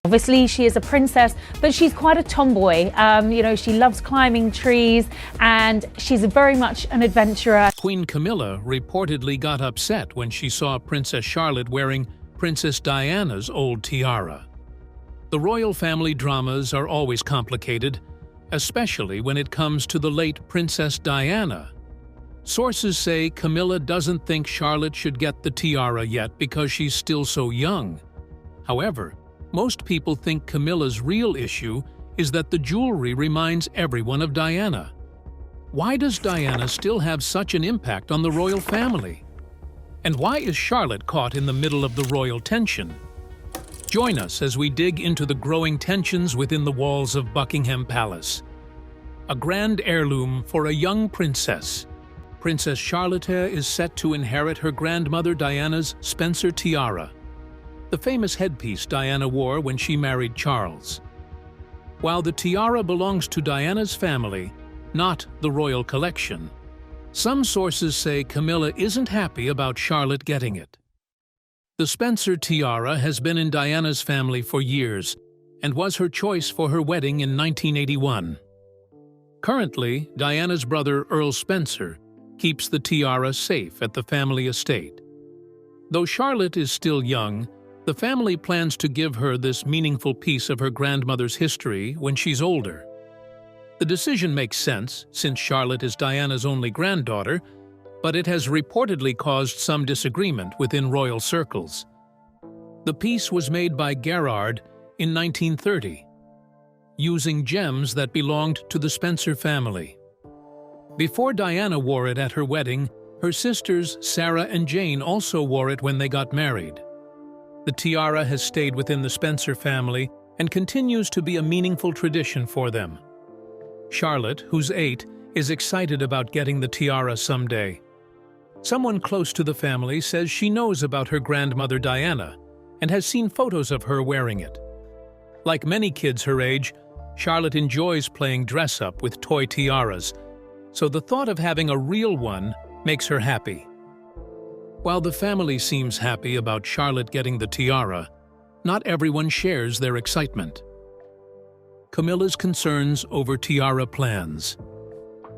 Obviously, she is a princess, but she's quite a tomboy. She loves climbing trees and she's very much an adventurer. Queen Camilla reportedly got upset when she saw Princess Charlotte wearing Princess Diana's old tiara. The royal family dramas are always complicated, especially when it comes to the late Princess Diana. Sources say Camilla doesn't think Charlotte should get the tiara yet because she's still so young. However, most people think Camilla's real issue is that the jewelry reminds everyone of Diana. Why does Diana still have such an impact on the royal family? And why is Charlotte caught in the middle of the royal tension? Join us as we dig into the growing tensions within the walls of Buckingham Palace. A grand heirloom for a young princess. Princess Charlotte is set to inherit her grandmother Diana's Spencer tiara, the famous headpiece Diana wore when she married Charles. While the tiara belongs to Diana's family, not the royal collection, some sources say Camilla isn't happy about Charlotte getting it. The Spencer tiara has been in Diana's family for years and was her choice for her wedding in 1981. Currently, Diana's brother Earl Spencer keeps the tiara safe at the family estate. Though Charlotte is still young, the family plans to give her this meaningful piece of her grandmother's history when she's older. The decision makes sense since Charlotte is Diana's only granddaughter, but it has reportedly caused some disagreement within royal circles. The piece was made by Gerard in 1930, using gems that belonged to the Spencer family. Before Diana wore it at her wedding, her sisters Sarah and Jane also wore it when they got married. The tiara has stayed within the Spencer family and continues to be a meaningful tradition for them. Charlotte, who's 8, is excited about getting the tiara someday. Someone close to the family says she knows about her grandmother Diana and has seen photos of her wearing it. Like many kids her age, Charlotte enjoys playing dress-up with toy tiaras, so the thought of having a real one makes her happy. While the family seems happy about Charlotte getting the tiara, not everyone shares their excitement. Camilla's concerns over tiara plans.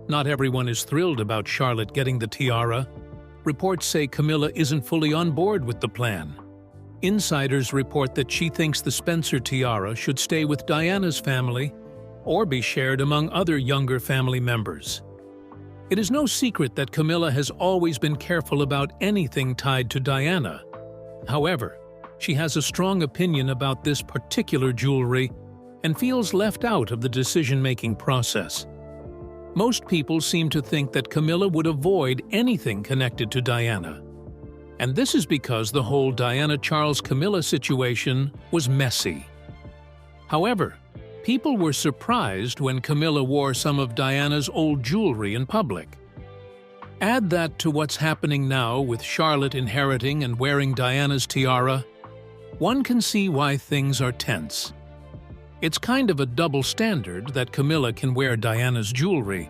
Not everyone is thrilled about Charlotte getting the tiara. Reports say Camilla isn't fully on board with the plan. Insiders report that she thinks the Spencer tiara should stay with Diana's family or be shared among other younger family members. It is no secret that Camilla has always been careful about anything tied to Diana. However, she has a strong opinion about this particular jewelry and feels left out of the decision-making process. Most people seem to think that Camilla would avoid anything connected to Diana. And this is because the whole Diana-Charles-Camilla situation was messy. However, people were surprised when Camilla wore some of Diana's old jewelry in public. Add that to what's happening now with Charlotte inheriting and wearing Diana's tiara, one can see why things are tense. It's kind of a double standard that Camilla can wear Diana's jewelry,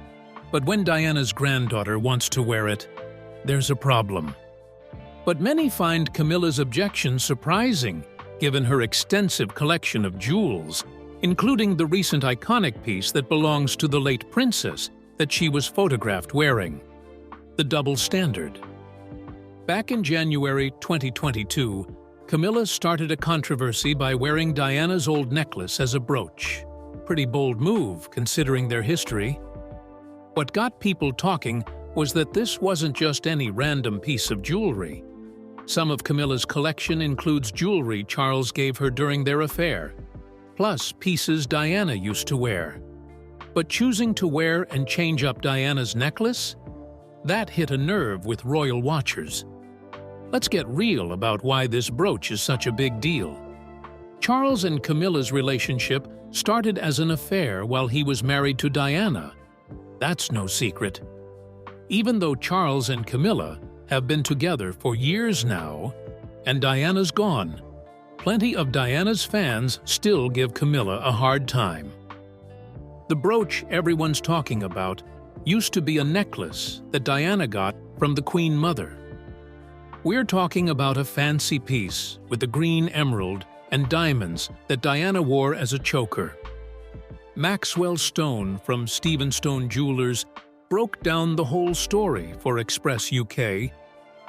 but when Diana's granddaughter wants to wear it, there's a problem. But many find Camilla's objection surprising, given her extensive collection of jewels, including the recent iconic piece that belongs to the late princess that she was photographed wearing. The double standard. Back in January 2022, Camilla started a controversy by wearing Diana's old necklace as a brooch. Pretty bold move, considering their history. What got people talking was that this wasn't just any random piece of jewelry. Some of Camilla's collection includes jewelry Charles gave her during their affair, plus pieces Diana used to wear. But choosing to wear and change up Diana's necklace? That hit a nerve with royal watchers. Let's get real about why this brooch is such a big deal. Charles and Camilla's relationship started as an affair while he was married to Diana. That's no secret. Even though Charles and Camilla have been together for years now, and Diana's gone, plenty of Diana's fans still give Camilla a hard time. The brooch everyone's talking about used to be a necklace that Diana got from the Queen Mother. We're talking about a fancy piece with a green emerald and diamonds that Diana wore as a choker. Maxwell Stone from Stephen Stone Jewelers broke down the whole story for Express UK,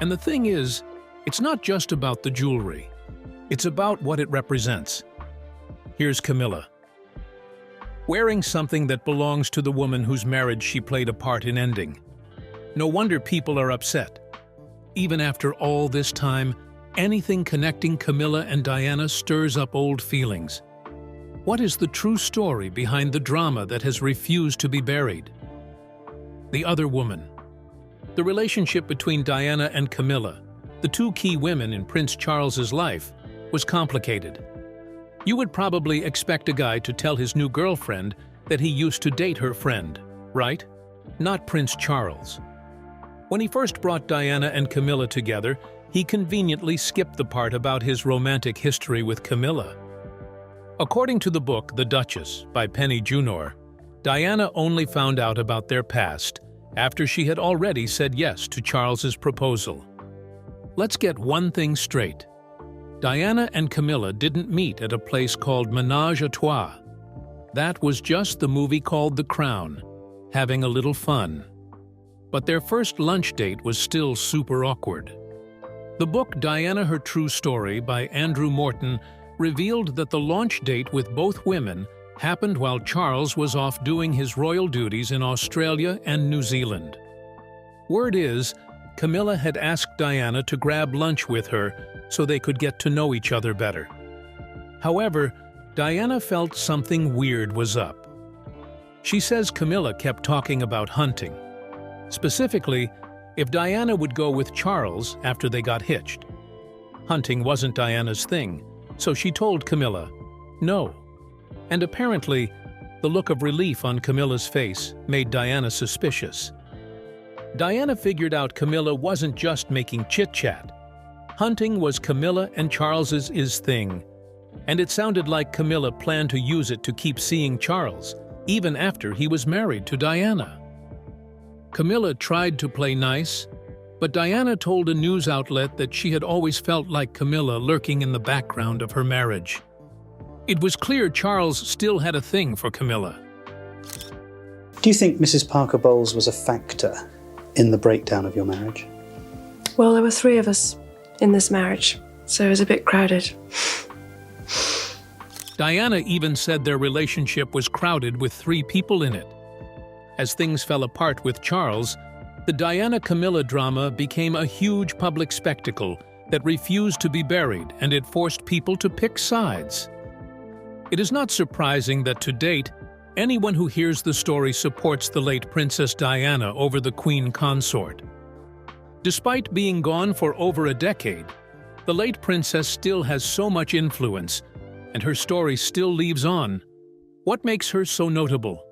and the thing is, it's not just about the jewelry. It's about what it represents. Here's Camilla. Wearing something that belongs to the woman whose marriage she played a part in ending. No wonder people are upset. Even after all this time, anything connecting Camilla and Diana stirs up old feelings. What is the true story behind the drama that has refused to be buried? The other woman. The relationship between Diana and Camilla, the two key women in Prince Charles's life, was complicated. You would probably expect a guy to tell his new girlfriend that he used to date her friend, right? Not Prince Charles. When he first brought Diana and Camilla together, he conveniently skipped the part about his romantic history with Camilla. According to the book The Duchess by Penny Junor, Diana only found out about their past after she had already said yes to Charles's proposal. Let's get one thing straight. Diana and Camilla didn't meet at a place called Menage a Trois. That was just the movie called The Crown, having a little fun. But their first lunch date was still super awkward. The book Diana Her True Story by Andrew Morton revealed that the launch date with both women happened while Charles was off doing his royal duties in Australia and New Zealand. Word is, Camilla had asked Diana to grab lunch with her so they could get to know each other better. However, Diana felt something weird was up. She says Camilla kept talking about hunting. Specifically, if Diana would go with Charles after they got hitched. Hunting wasn't Diana's thing, so she told Camilla, no. And apparently, the look of relief on Camilla's face made Diana suspicious. Diana figured out Camilla wasn't just making chit-chat. Hunting was Camilla and Charles's thing, and it sounded like Camilla planned to use it to keep seeing Charles, even after he was married to Diana. Camilla tried to play nice, but Diana told a news outlet that she had always felt like Camilla lurking in the background of her marriage. It was clear Charles still had a thing for Camilla. Do you think Mrs. Parker Bowles was a factor in the breakdown of your marriage? Well, there were 3 of us in this marriage, so it was a bit crowded. Diana even said their relationship was crowded with 3 people in it. As things fell apart with Charles, the Diana-Camilla drama became a huge public spectacle that refused to be buried, and it forced people to pick sides. It is not surprising that to date, anyone who hears the story supports the late Princess Diana over the Queen Consort. Despite being gone for over a decade, the late princess still has so much influence, and her story still lives on. What makes her so notable?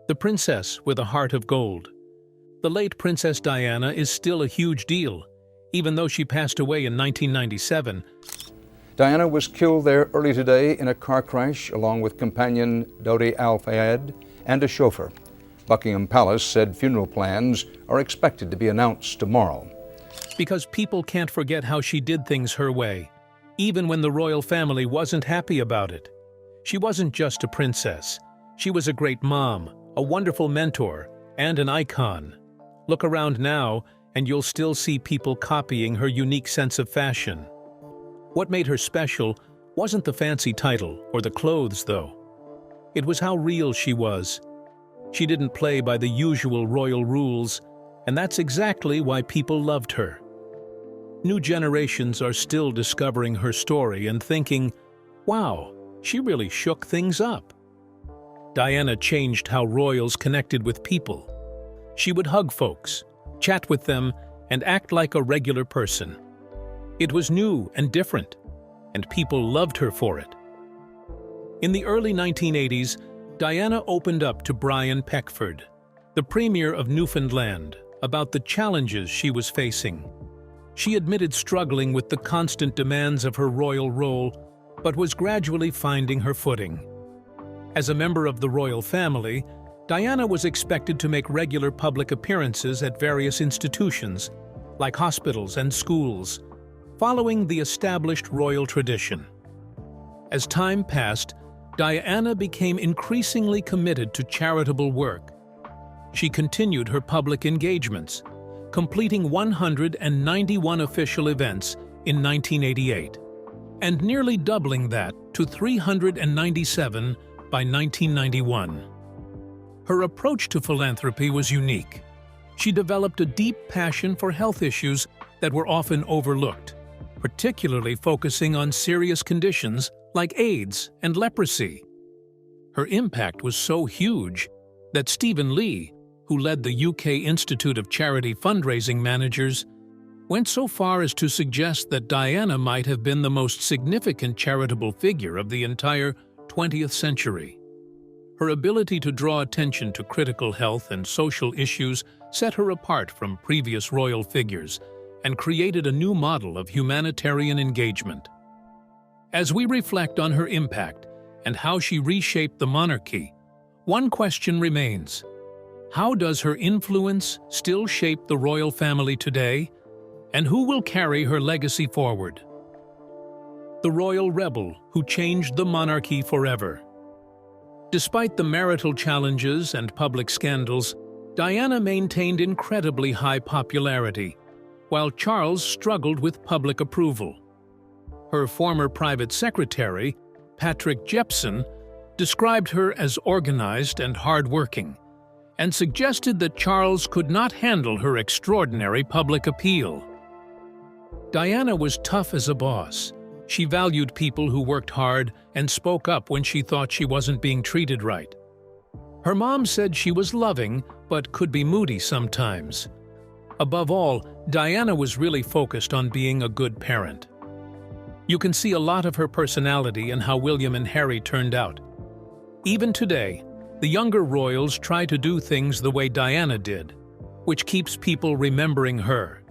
The princess with a heart of gold. The late Princess Diana is still a huge deal, even though she passed away in 1997. Diana was killed there early today in a car crash along with companion Dodi Al-Fayed and a chauffeur. Buckingham Palace said funeral plans are expected to be announced tomorrow. Because people can't forget how she did things her way, even when the royal family wasn't happy about it. She wasn't just a princess. She was a great mom, a wonderful mentor, and an icon. Look around now, and you'll still see people copying her unique sense of fashion. What made her special wasn't the fancy title or the clothes, though. It was how real she was. She didn't play by the usual royal rules, and that's exactly why people loved her. New generations are still discovering her story and thinking, wow, she really shook things up. Diana changed how royals connected with people. She would hug folks, chat with them, and act like a regular person. It was new and different, and people loved her for it. In the early 1980s, Diana opened up to Brian Peckford, the Premier of Newfoundland, about the challenges she was facing. She admitted struggling with the constant demands of her royal role, but was gradually finding her footing. As a member of the royal family, Diana was expected to make regular public appearances at various institutions, like hospitals and schools, following the established royal tradition. As time passed, Diana became increasingly committed to charitable work. She continued her public engagements, completing 191 official events in 1988, and nearly doubling that to 397 by 1991. Her approach to philanthropy was unique. She developed a deep passion for health issues that were often overlooked, particularly focusing on serious conditions like AIDS and leprosy. Her impact was so huge that Stephen Lee, who led the UK Institute of Charity Fundraising Managers, went so far as to suggest that Diana might have been the most significant charitable figure of the entire 20th century. Her ability to draw attention to critical health and social issues set her apart from previous royal figures and created a new model of humanitarian engagement. As we reflect on her impact and how she reshaped the monarchy, one question remains: how does her influence still shape the royal family today, and who will carry her legacy forward? The royal rebel who changed the monarchy forever. Despite the marital challenges and public scandals, Diana maintained incredibly high popularity, while Charles struggled with public approval. Her former private secretary, Patrick Jepson, described her as organized and hardworking, and suggested that Charles could not handle her extraordinary public appeal. Diana was tough as a boss. She valued people who worked hard and spoke up when she thought she wasn't being treated right. Her mom said she was loving, but could be moody sometimes. Above all, Diana was really focused on being a good parent. You can see a lot of her personality in how William and Harry turned out. Even today, the younger royals try to do things the way Diana did, which keeps people remembering her.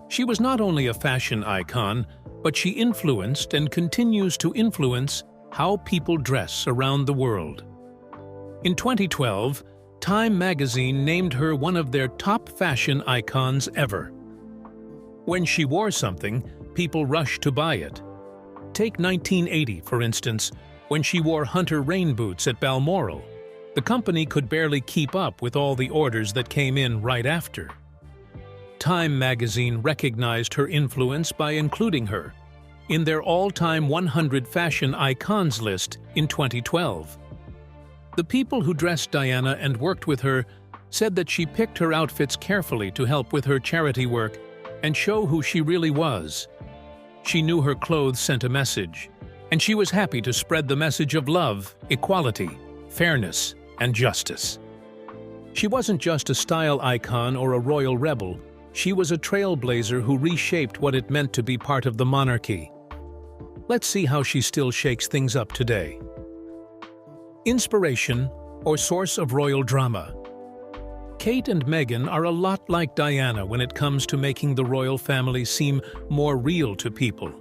She was not only a fashion icon, but she influenced and continues to influence how people dress around the world. In 2012, Time magazine named her one of their top fashion icons ever. When she wore something, people rushed to buy it. Take 1980, for instance, when she wore hunter rain boots at Balmoral. The company could barely keep up with all the orders that came in right after. Time magazine recognized her influence by including her in their all-time 100 fashion icons list in 2012. The people who dressed Diana and worked with her said that she picked her outfits carefully to help with her charity work and show who she really was. She knew her clothes sent a message, and she was happy to spread the message of love, equality, fairness, and justice. She wasn't just a style icon or a royal rebel. She was a trailblazer who reshaped what it meant to be part of the monarchy. Let's see how she still shakes things up today. Inspiration or source of royal drama. Kate and Meghan are a lot like Diana when it comes to making the royal family seem more real to people.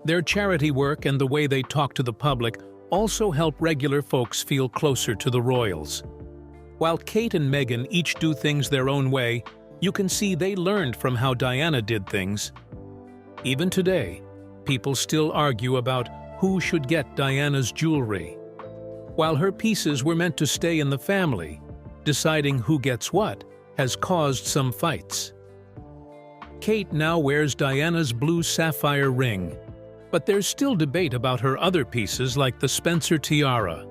Their charity work and the way they talk to the public also help regular folks feel closer to the royals. While Kate and Meghan each do things their own way, you can see they learned from how Diana did things. Even today, people still argue about who should get Diana's jewelry. While her pieces were meant to stay in the family, deciding who gets what has caused some fights. Kate now wears Diana's blue sapphire ring, but there's still debate about her other pieces like the Spencer tiara.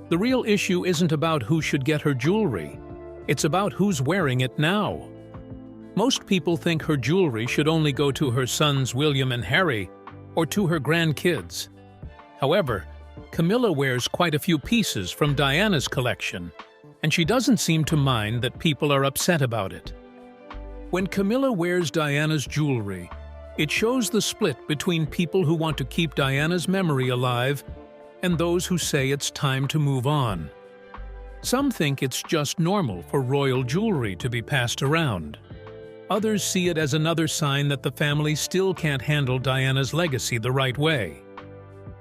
The real issue isn't about who should get her jewelry, it's about who's wearing it now. Most people think her jewelry should only go to her sons William and Harry or to her grandkids. However, Camilla wears quite a few pieces from Diana's collection, and she doesn't seem to mind that people are upset about it. When Camilla wears Diana's jewelry, it shows the split between people who want to keep Diana's memory alive and those who say it's time to move on. Some think it's just normal for royal jewelry to be passed around. Others see it as another sign that the family still can't handle Diana's legacy the right way.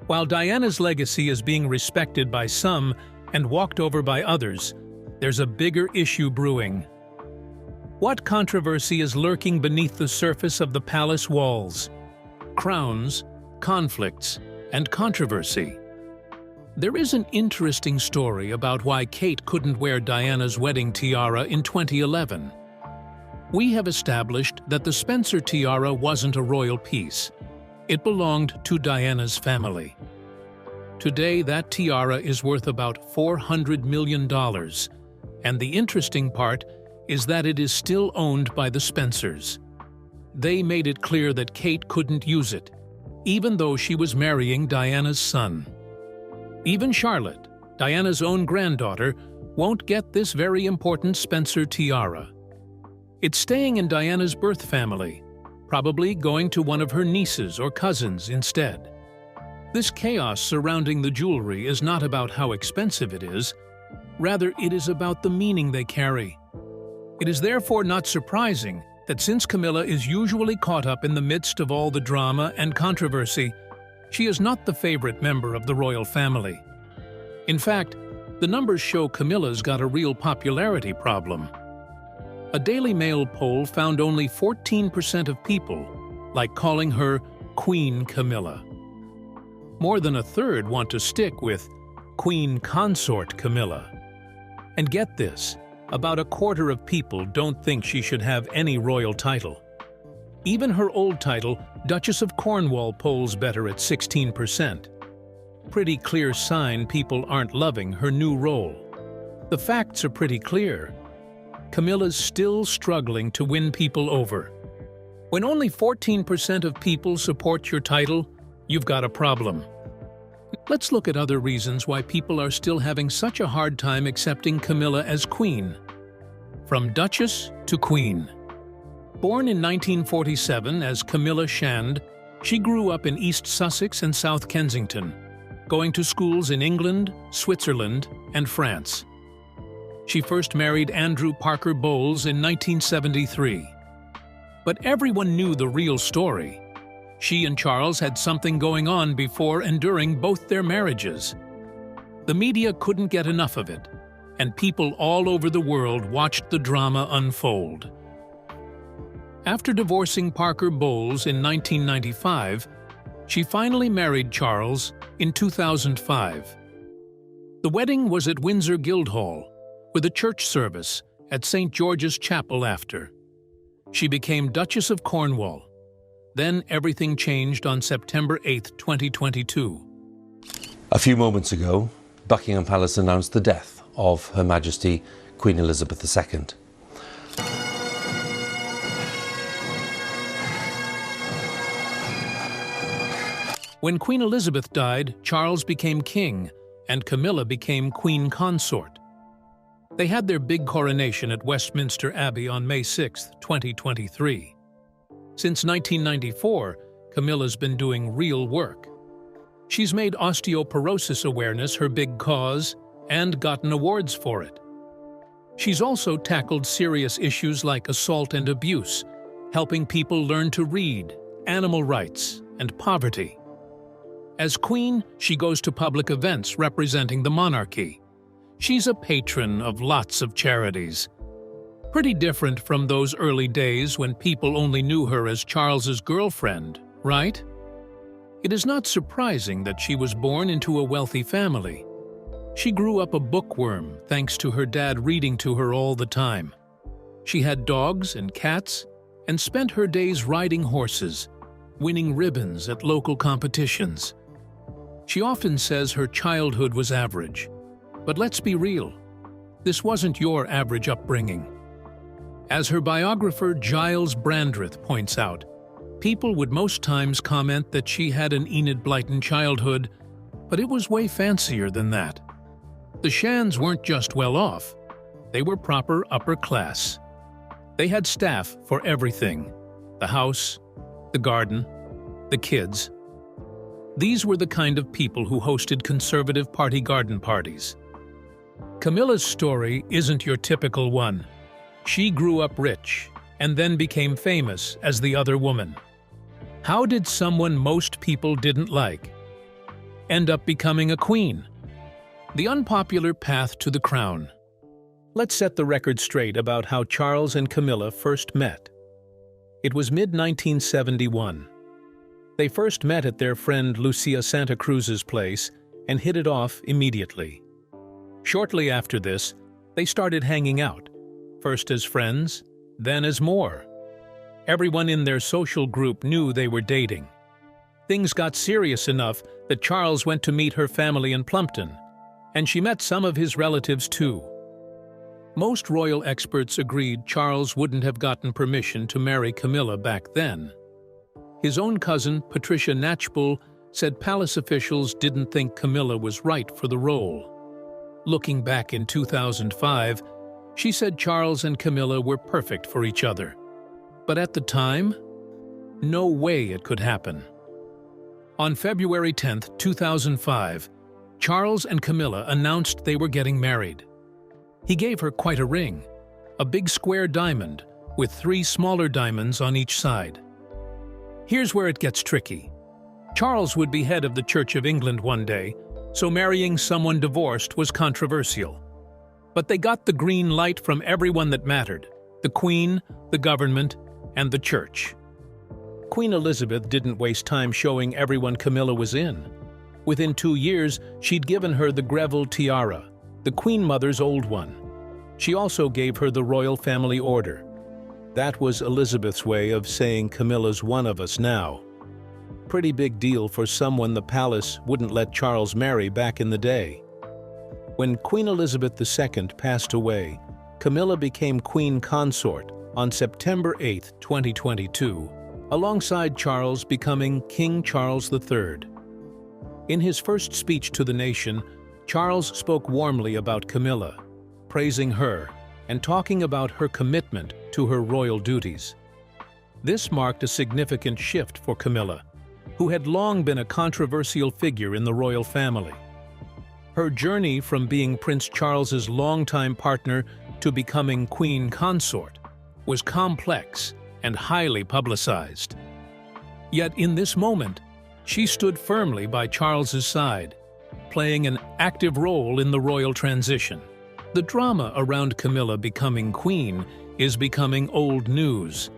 While Diana's legacy is being respected by some and walked over by others, there's a bigger issue brewing. What controversy is lurking beneath the surface of the palace walls? Crowns, conflicts, and controversy. There is an interesting story about why Kate couldn't wear Diana's wedding tiara in 2011. We have established that the Spencer tiara wasn't a royal piece. It belonged to Diana's family. Today, that tiara is worth about $400 million, and the interesting part is that it is still owned by the Spencers. They made it clear that Kate couldn't use it, even though she was marrying Diana's son. Even Charlotte, Diana's own granddaughter, won't get this very important Spencer tiara. It's staying in Diana's birth family, probably going to one of her nieces or cousins instead. This chaos surrounding the jewelry is not about how expensive it is, rather it is about the meaning they carry. It is therefore not surprising that since Camilla is usually caught up in the midst of all the drama and controversy, she is not the favorite member of the royal family. In fact, the numbers show Camilla's got a real popularity problem. A Daily Mail poll found only 14% of people like calling her Queen Camilla. More than a third want to stick with Queen Consort Camilla. And get this, about a quarter of people don't think she should have any royal title. Even her old title, Duchess of Cornwall, polls better at 16%. Pretty clear sign people aren't loving her new role. The facts are pretty clear. Camilla's still struggling to win people over. When only 14% of people support your title, you've got a problem. Let's look at other reasons why people are still having such a hard time accepting Camilla as queen. From Duchess to Queen. Born in 1947 as Camilla Shand, she grew up in East Sussex and South Kensington, going to schools in England, Switzerland, and France. She first married Andrew Parker Bowles in 1973. But everyone knew the real story. She and Charles had something going on before and during both their marriages. The media couldn't get enough of it, and people all over the world watched the drama unfold. After divorcing Parker Bowles in 1995, she finally married Charles in 2005. The wedding was at Windsor Guildhall, with a church service at St. George's Chapel after. She became Duchess of Cornwall. Then everything changed on September 8, 2022. A few moments ago, Buckingham Palace announced the death of Her Majesty Queen Elizabeth II. When Queen Elizabeth died, Charles became king, and Camilla became Queen Consort. They had their big coronation at Westminster Abbey on May 6, 2023. Since 1994, Camilla's been doing real work. She's made osteoporosis awareness her big cause and gotten awards for it. She's also tackled serious issues like assault and abuse, helping people learn to read, animal rights, and poverty. As queen, she goes to public events representing the monarchy. She's a patron of lots of charities. Pretty different from those early days when people only knew her as Charles's girlfriend, right? It is not surprising that she was born into a wealthy family. She grew up a bookworm thanks to her dad reading to her all the time. She had dogs and cats and spent her days riding horses, winning ribbons at local competitions. She often says her childhood was average. But let's be real, this wasn't your average upbringing. As her biographer Giles Brandreth points out, people would most times comment that she had an Enid Blyton childhood, but it was way fancier than that. The Shands weren't just well off, they were proper upper class. They had staff for everything: the house, the garden, the kids. These were the kind of people who hosted Conservative Party garden parties. Camilla's story isn't your typical one. She grew up rich and then became famous as the other woman. How did someone most people didn't like end up becoming a queen? The unpopular path to the crown. Let's set the record straight about how Charles and Camilla first met. It was mid-1971. They first met at their friend Lucia Santa Cruz's place and hit it off immediately. Shortly after this, they started hanging out, first as friends, then as more. Everyone in their social group knew they were dating. Things got serious enough that Charles went to meet her family in Plumpton, and she met some of his relatives too. Most royal experts agreed Charles wouldn't have gotten permission to marry Camilla back then. His own cousin, Patricia Knatchbull, said palace officials didn't think Camilla was right for the role. Looking back in 2005, she said Charles and Camilla were perfect for each other. But at the time, no way it could happen. On February 10, 2005, Charles and Camilla announced they were getting married. He gave her quite a ring, a big square diamond with 3 smaller diamonds on each side. Here's where it gets tricky. Charles would be head of the Church of England one day, so marrying someone divorced was controversial. But they got the green light from everyone that mattered: the Queen, the government, and the Church. Queen Elizabeth didn't waste time showing everyone Camilla was in. Within 2 years, she'd given her the Greville tiara, the Queen Mother's old one. She also gave her the Royal Family Order. That was Elizabeth's way of saying Camilla's one of us now. Pretty big deal for someone the palace wouldn't let Charles marry back in the day. When Queen Elizabeth II passed away, Camilla became Queen Consort on September 8, 2022, alongside Charles becoming King Charles III. In his first speech to the nation, Charles spoke warmly about Camilla, praising her and talking about her commitment to her royal duties. This marked a significant shift for Camilla, who had long been a controversial figure in the royal family. Her journey from being Prince Charles's longtime partner to becoming Queen Consort was complex and highly publicized. Yet in this moment, she stood firmly by Charles's side, playing an active role in the royal transition. The drama around Camilla becoming queen is becoming old news.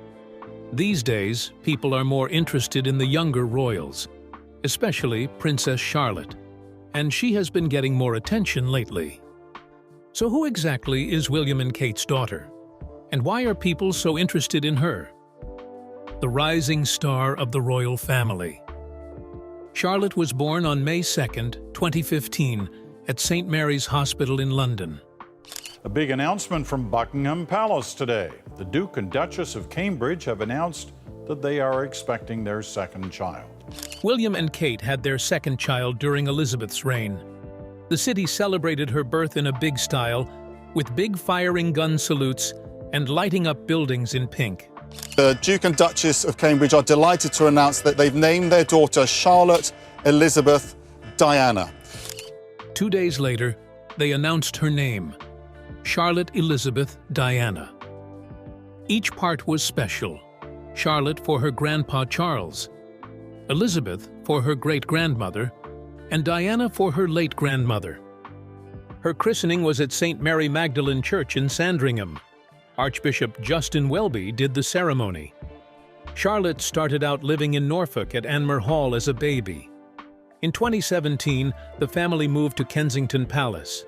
These days, people are more interested in the younger royals, especially Princess Charlotte, and she has been getting more attention lately. So who exactly is William and Kate's daughter? And why are people so interested in her? The rising star of the royal family. Charlotte was born on May 2, 2015, at St. Mary's Hospital in London. A big announcement from Buckingham Palace today. The Duke and Duchess of Cambridge have announced that they are expecting their second child. William and Kate had their second child during Elizabeth's reign. The city celebrated her birth in a big style, with big firing gun salutes and lighting up buildings in pink. The Duke and Duchess of Cambridge are delighted to announce that they've named their daughter Charlotte Elizabeth Diana. 2 days later, they announced her name, Charlotte Elizabeth Diana. Each part was special. Charlotte for her grandpa Charles, Elizabeth for her great-grandmother, and Diana for her late grandmother. Her christening was at St. Mary Magdalene Church in Sandringham. Archbishop Justin Welby did the ceremony. Charlotte started out living in Norfolk at Anmer Hall as a baby. In 2017, the family moved to Kensington Palace.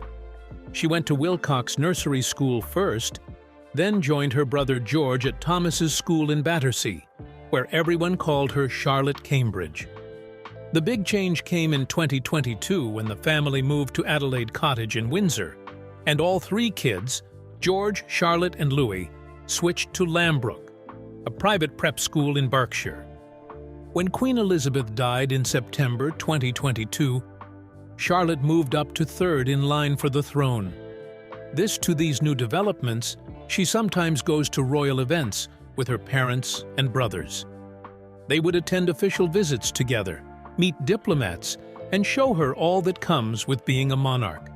She went to Wilcox Nursery School first, then joined her brother George at Thomas's School in Battersea, where everyone called her Charlotte Cambridge. The big change came in 2022 when the family moved to Adelaide Cottage in Windsor, and all 3 kids, George, Charlotte, and Louis, switched to Lambrook, a private prep school in Berkshire. When Queen Elizabeth died in September 2022, Charlotte moved up to 3rd in line for the throne. This to these new developments, she sometimes goes to royal events with her parents and brothers. They would attend official visits together, meet diplomats, and show her all that comes with being a monarch.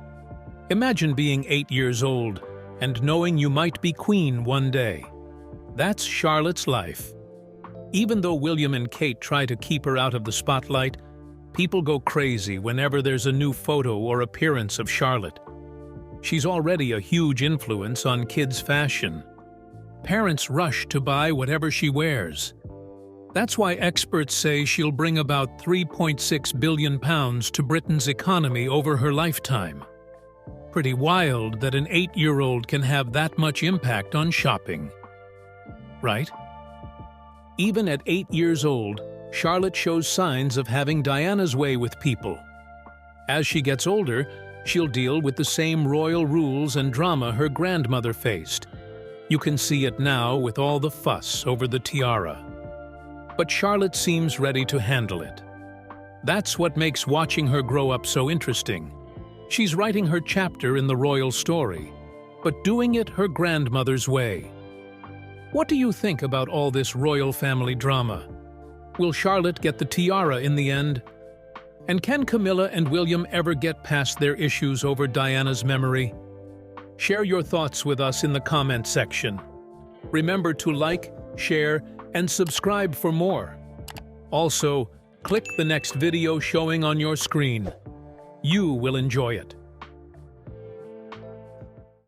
Imagine being 8 years old and knowing you might be queen one day. That's Charlotte's life. Even though William and Kate try to keep her out of the spotlight, people go crazy whenever there's a new photo or appearance of Charlotte. She's already a huge influence on kids' fashion. Parents rush to buy whatever she wears. That's why experts say she'll bring about £3.6 billion to Britain's economy over her lifetime. Pretty wild that an 8-year-old can have that much impact on shopping. Right? Even at 8 years old, Charlotte shows signs of having Diana's way with people. As she gets older, she'll deal with the same royal rules and drama her grandmother faced. You can see it now with all the fuss over the tiara. But Charlotte seems ready to handle it. That's what makes watching her grow up so interesting. She's writing her chapter in the royal story, but doing it her grandmother's way. What do you think about all this royal family drama? Will Charlotte get the tiara in the end? And can Camilla and William ever get past their issues over Diana's memory? Share your thoughts with us in the comment section. Remember to like, share, and subscribe for more. Also, click the next video showing on your screen. You will enjoy it.